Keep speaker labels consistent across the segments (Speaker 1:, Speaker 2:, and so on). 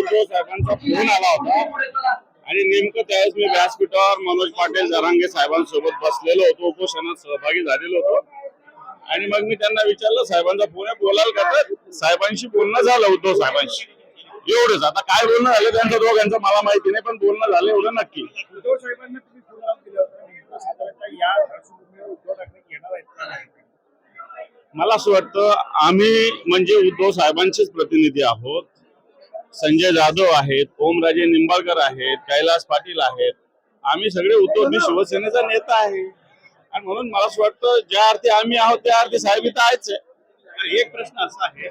Speaker 1: उद्धव साहेबांचा फोन आला होता आणि नेमकं त्यावेळेस मी व्यासपीठावर मनोज पाटील जरांगे साहेबांसोबत बसलेलो होतो, उपोषणात सहभागी झालेलो होतो. आणि मग मी त्यांना विचारलं, साहेबांचा फोन आहे, बोलाल का? तर साहेबांशी बोलणं झालं उद्धव साहेबांशी, एवढंच. आता काय बोलणं झालं त्यांचं दोघांचं मला माहिती नाही, पण बोलणं झालं एवढं नक्की. उद्धव साहेबांना तुम्ही फोन दिला होता, मला असं वाटतं आम्ही म्हणजे उद्धव साहेबांचेच प्रतिनिधी आहोत. संजय जाधव आहेत, ओमराजे निंबाळकर आहेत, कैलास पाटील आहेत. आम्ही सगळे उद्धव, मी शिवसेनेचा नेता आहे आणि म्हणून मला असं वाटतं ज्या अर्थी आम्ही आहोत त्या अर्थी साहेब इथं आहेच आहे.
Speaker 2: एक प्रश्न असा आहे,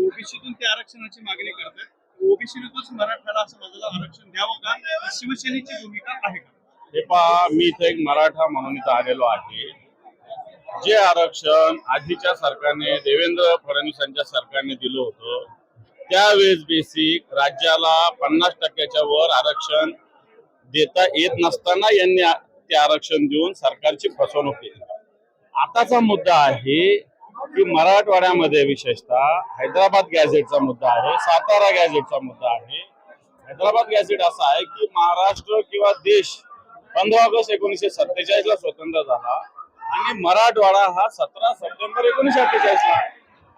Speaker 2: ओबीसीतून ते आरक्षणाची मागणी करतात, ओबीसीतूनच मराठ्याला असं माझं आरक्षण द्यावं का, शिवसेनेची भूमिका आहे का?
Speaker 1: हे पहा, मी इथं एक मराठा म्हणून इथं आलेलो आहे. जे आरक्षण आधीच्या सरकारने, देवेंद्र फडणवीसांच्या सरकारने दिलं होतं, त्यावेळेस बेसिक राज्याला 50% वर आरक्षण देता येत नसताना यांनी ते आरक्षण देऊन सरकारची फसवणूक केली. आताचा मुद्दा आहे की मराठवाड्यामध्ये विशेषतः हैदराबाद गॅझेटचा मुद्दा आहे, सातारा गॅझेटचा मुद्दा आहे. हैदराबाद गॅझेट असा आहे की महाराष्ट्र किंवा देश 15 ऑगस्ट 1947 ला स्वतंत्र झाला आणि मराठवाडा हा 17 सप्टेंबर 1948 ला.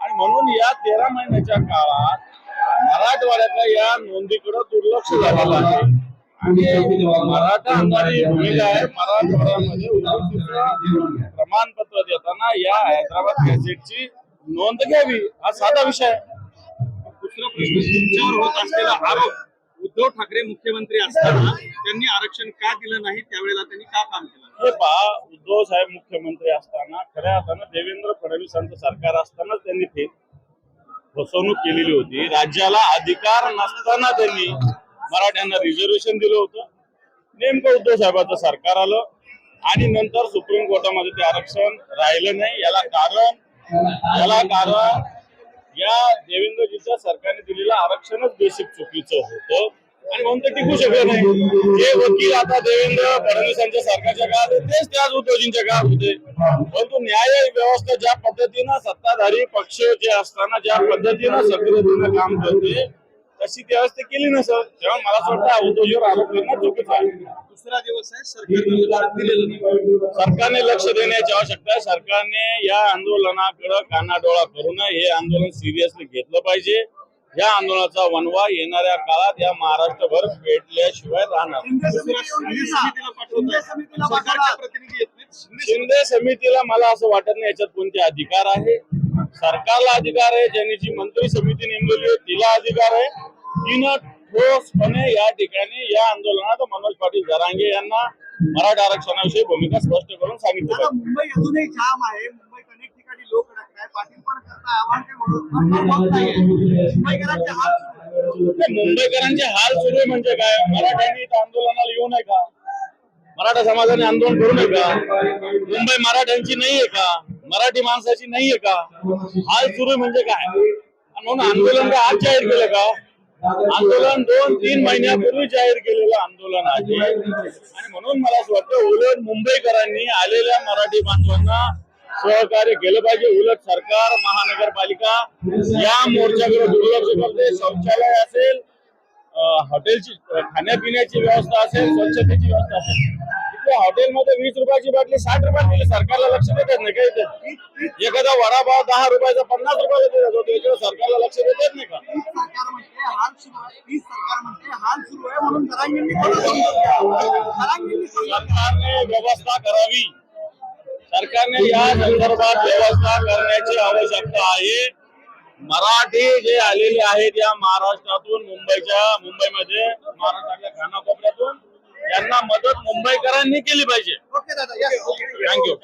Speaker 1: आणि म्हणून या 13 महिन्याच्या काळात मराठवाड्यातल्या या नोंदीकडे दुर्लक्ष झालेलं आहे. आणि मराठा आमदारी भूमिका आहे, मराठवाड्यामध्ये प्रमाणपत्र देताना या हैदराबाद गॅझेटची नोंद घ्यावी, हा साधा विषय आहे.
Speaker 2: दुसरा प्रश्न, तुमच्यावर होत असलेला आरोप, उद्धव ठाकरे मुख्यमंत्री असताना त्यांनी आरक्षण का दिलं नाही, त्यावेळेला त्यांनी का काम केलं?
Speaker 1: हे पहा, उद्धव साहेब मुख्यमंत्री असताना खऱ्या अर्थानं देवेंद्र फडणवीसांचं सरकार असतानाच त्यांनी ते फसवणूक केलेली होती. राज्याला अधिकार नसताना त्यांनी मराठ्यांना रिझर्वेशन दिलं होतं. नेमकं उद्धव साहेबांचं सरकार आलं आणि नंतर सुप्रीम कोर्टामध्ये ते आरक्षण राहिलं नाही. याला कारण या देवेंद्रजीच्या सरकारने दिलेलं आरक्षणच बेसिक चुकीचं होतं आणि म्हणून ते टिकू शकलं नाही. जे वकील आता देवेंद्र फडणवीसांच्या सरकारच्या काळात तेच त्याच उद्धवजींच्या काळात होते. परंतु न्याय व्यवस्था ज्या पद्धतीनं सत्ताधारी पक्ष जे असताना ज्या पद्धतीनं सक्रियतेनं काम करते तशी व्यवस्था केली नसेल, तेव्हा मला असं वाटतं उद्धवजीवर आरोप करणं चुकीचं आहे.
Speaker 2: दुसरा दिवस आहे,
Speaker 1: सरकारने लक्ष देण्याची आवश्यकता आहे. सरकारने या आंदोलनाकडे कानाडोळा करू नये, हे आंदोलन सिरियसली घेतलं पाहिजे. या आंदोलनाचा वणवा येणाऱ्या काळात या महाराष्ट्रभर पेटल्याशिवाय राहणार. शिंदे समितीला मला असं वाटत नाही याच्यात कोणते अधिकार आहे. सरकारला अधिकार आहे, ज्यांनी जी मंत्री समिती नेमलेली आहे तिला अधिकार आहे. तिनं ठोसपणे या ठिकाणी या आंदोलनात मनोज पाटील जरांगे यांना मराठा आरक्षणाविषयी भूमिका स्पष्ट करून सांगितलं पाहिजे.
Speaker 2: मुंबई अजूनही जाम आहे, मुंबईत अनेक ठिकाणी लोक अडकताय, पाटील पण करताय, आव्हान काय
Speaker 1: मुंबईकरांचे हाल सुरू आहे म्हणजे काय? मराठ्यांनी आंदोलनाला येऊ नये का? मराठा समाजाने आंदोलन करू नये का? मुंबई मराठ्यांची नाहीये का? मराठी माणसाची नाहीये का? हाल सुरू म्हणजे काय? म्हणून आंदोलन काय आज जाहीर केलं का? आंदोलन 2-3 महिन्यापूर्वी जाहीर केलेलं आंदोलन आहे. आणि म्हणून मला असं वाटतं उलट मुंबईकरांनी आलेल्या मराठी बांधवांना सहकार्य केलं पाहिजे. उलट सरकार, महानगरपालिका या मोर्चाकडे दुर्लक्ष करते. शौचालय असेल, हॉटेलची खाण्यापिण्याची व्यवस्था असेल, स्वच्छतेची व्यवस्था असेल, हॉटेलमध्ये 20 रुपयाची बाटली 60 रुपयात दिली. सरकारला लक्ष देतात नाही काही. एखादा वडापाव 10 रुपयाचा 50 रुपयाला देतात होते, याच्यावर सरकारला लक्ष देतात नाही का? सरकारने व्यवस्था करावी. सरकारने या संदर्भात व्यवस्था करण्याची आवश्यकता आहे. मराठी जे आलेले आहेत या महाराष्ट्रातून, मुंबईमध्ये महाराष्ट्रातल्या कानाकोपऱ्यातून, यांना मदत मुंबईकरांनी केली पाहिजे.
Speaker 2: ओके दादा,
Speaker 1: थँक्यू.